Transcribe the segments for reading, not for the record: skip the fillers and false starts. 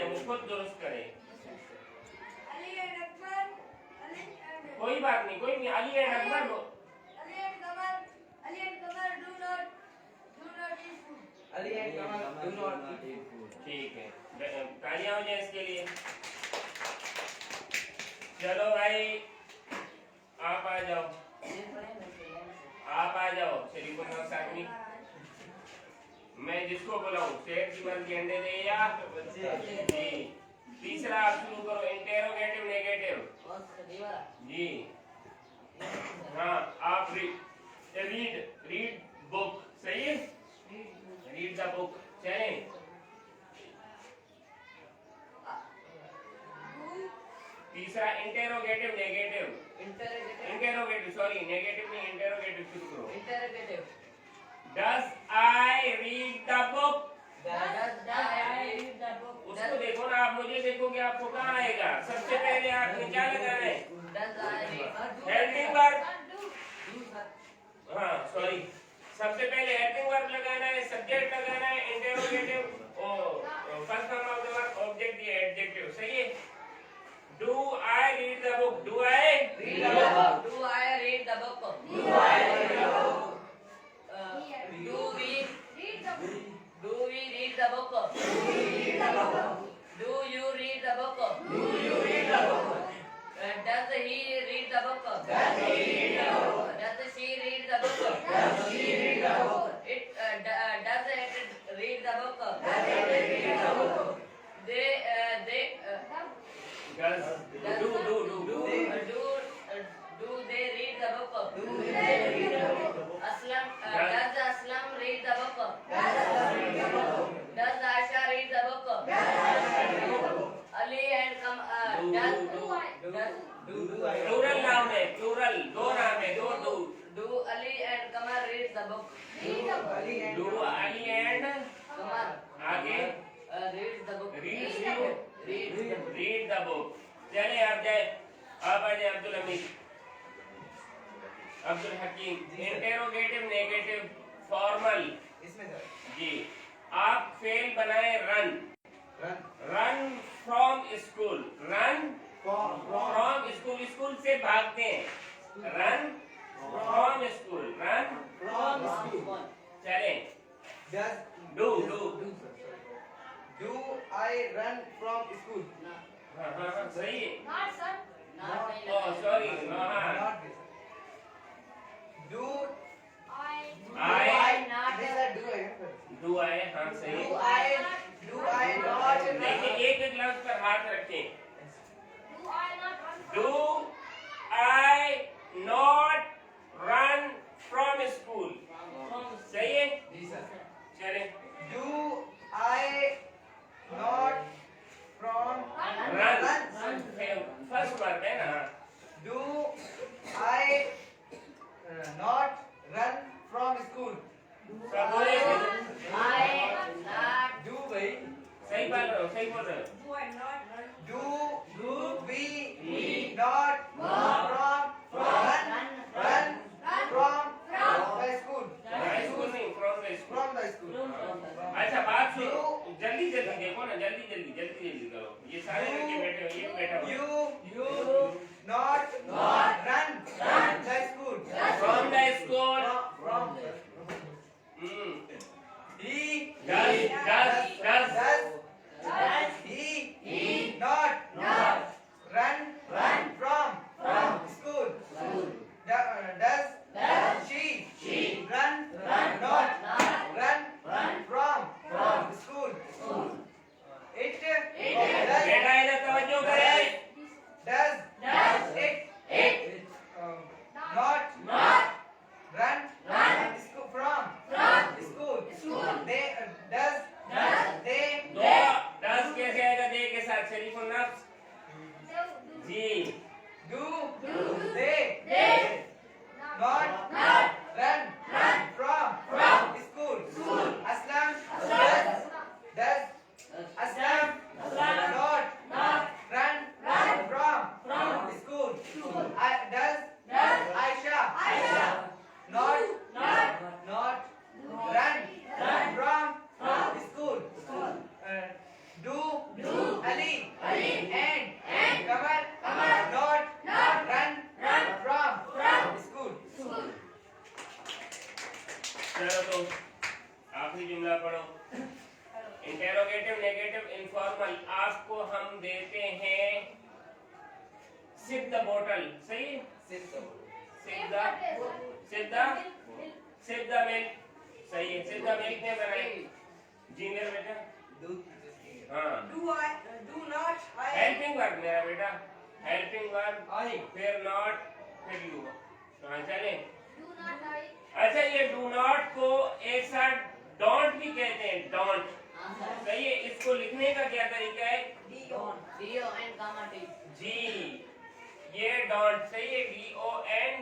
है वो खुद दुरुस्त करे। अली एंड अकबर, कोई बात नहीं, कोई नहीं। Ali and Akbar Ali and Qamar do not eat food. Ali and Qamar do not eat food. ठीक है, तालियां हो जाए इसके लिए। चलो भाई आप आ जाओ, आप आ जाओ। शरीफुल्लाह साकनी, मैं जिसको बुलाऊं शेर की मर्जी अंडे दे या जी। तीसरा आप शुरू करो, इंटेरोगेटिव नेगेटिव जी। हाँ आप रीड बुक, सही है, रीड द बुक। चले तीसरा interrogative negative, interrogative sorry negative नहीं, इंटेरोगेटिव शुरू करो। Interrogative. Does I read the book? Does I read the book? उसको देखो ना, आप मुझे देखोगे आपको कहाँ आएगा। सबसे पहले आपने क्या लगाना है? Does I read? Helping verb. हाँ सॉरी, सबसे पहले हेल्पिंग वर्ब लगाना है, सब्जेक्ट लगाना है, इंटेरोगेटिव और first form of the verb object दिया एडजेक्टिव, सही है। Do I read the book? Do I read the book? Do I read the book? Do I read the book? Do we read the book? Do we read the book? Do we read the book? Do you read the book? Do you read the book? Does he read the book? Does he read the book? Does she read the book? Does she read the book? Does it read the book? Does it read the book? They does do they read the book? Do they read the book? Aslam does Aslam read the book? Does Aslam read the book? Does Aisha read the book? Does Aisha read the book? Ali and plural नाम है, plural दो नाम है, दो do Ali and Kamar read the book? Read the book. do Ali and Kamar आगे read the book. read the book। चले आप जाए, आप आ जाए अब्दुल हमीद, अब्दुल हकीम। इंटेरोगेटिव नेगेटिव फॉर्मल इसमें सर जी। आप फेल बनाए run, run from school, run from school, school से भागते हैं, run from school, run from school. चले do Do I run from school? हाँ सही है। Not sir. Not oh sorry, हाँ Not this. Do I not this है do है do I हाँ सही do है। I not देखिए एक एक लफ्ज पर हाथ रखें। Do I not run from Do I not run from school? सही है, जी सर। चले Do I not from run first verb है ना। Do I not run from school? सब बोले I not Do भाई सही बोल रहे हो, सही बोल रहे हो। Do I not run? do we not from run from the school? School नहीं, from the school. From the school. अच्छा बात सुनो, जल्दी जल्दी देखो ना, जल्दी करो। ये सारे लड़के बैठे हो, ये बैठा हो। You not run the school. From the school। From hmm. he does he not run from school? Does she run from school? It बेटा इधर तवज्जो करे। इंटेरोगेटिव नेगेटिव इनफॉर्मल आपको हम देते हैं सिप द बोतल सही है सिप द मिल्क सही है सिप द मिल्क ने बनाए जी मेरा बेटा हाँ Do not I. Helping verb मेरा बेटा हेल्पिंग वर्ब I. फिर नॉट फिर यू हाँ चले Do not I. अच्छा ये डू नॉट को एक साथ डोंट भी कहते हैं डोंट सही है इसको लिखने का क्या तरीका है D-O-N, comma T. जी ये डोंट सही है D-O-N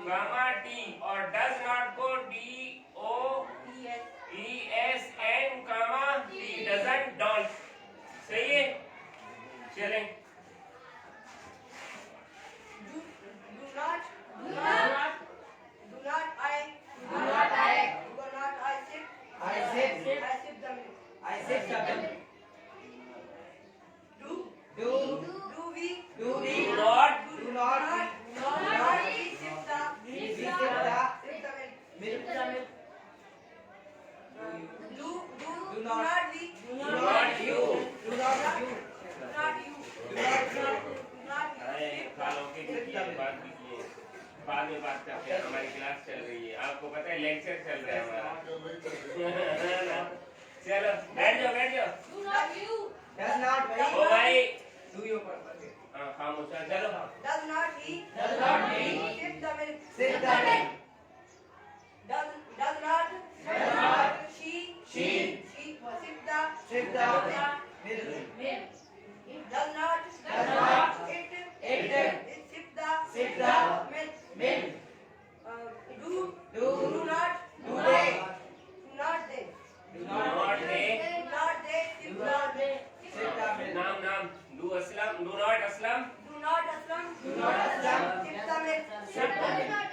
गामा T और डज नॉट को D-O-E-S-N gamma T doesn't don't सही है चलें Do not. Do not. Do not I. Do not I. Do not I sip. I sip. I sip the milk. I sip the milk. Do. Do. Do we. Do we. Do not. Do not. Do not. We sip the. We sip the. Sip the milk. Sip the milk. Do not we. Do not you. Do not you. Do not you. Do not you. Do not अरे you. खालों के कीजिए बात कीजिए बाद में बात करते हैं हमारी क्लास चल रही है आपको पता है लेक्चर चल रहा है हमारा चलो बैठ जाओ Do not you. Does not we. ओ भाई Do your purpose. हाँ खामोश है, चलो Does not he. Does not he. Sip the milk. Sip the milk. Does not. Does not. She. She. Sip the. Sip the milk. milk. Does not. Does not. It. It. Sip the. Sip the milk. milk. Do not. Do they. Do not they. Do not they. Do not they. Sip Do the. not they. Sip the milk. नाम do aslam do not aslam Do not aslam. Do not aslam. Sip the milk. Sip the milk.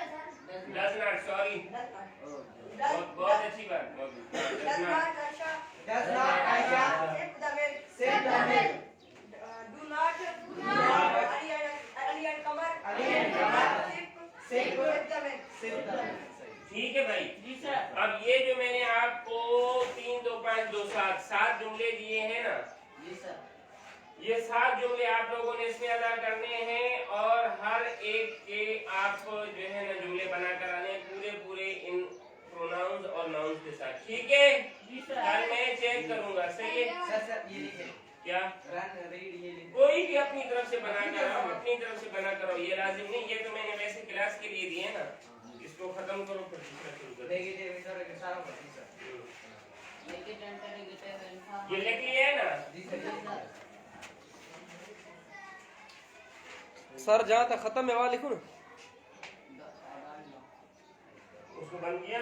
does not sorry बहुत अच्छी बात Does does not not Aisha. Does not Aisha. Sip the milk. Sip the milk. Do not. Do not. Ali and Kamar. Ali and Kamar. Sip the milk. Sip the milk. ठीक है भाई जी sir. अब ये जो मैंने आपको 3 2 5 2 7 जुमले दिए हैं ना जी सर. ये 7 जुमले आप लोगों ने इसमें अदा करने हैं और हर एक के आप जो है ना जुमले बना कर आने पूरे इन प्रोनाउंस और नाउन्स के साथ ठीक है जी सर. कल मैं चेक करूंगा सही है सर ये लिखे. क्या Run read ये लिखे. कोई भी अपनी तरफ से बना कर आओ अपनी तरफ से बना करो ये लाजिम नहीं ये तो मैंने वैसे क्लास के लिए दिए ना इसको खत्म करो फिर दूसरा शुरू करो Negative इंटर सारा पढ़ी सर. Negative, interrogative, informal. ये लिख लिया है ना जी सर. सर जहाँ तक खत्म है वहाँ लिखो ना उसको बंद किया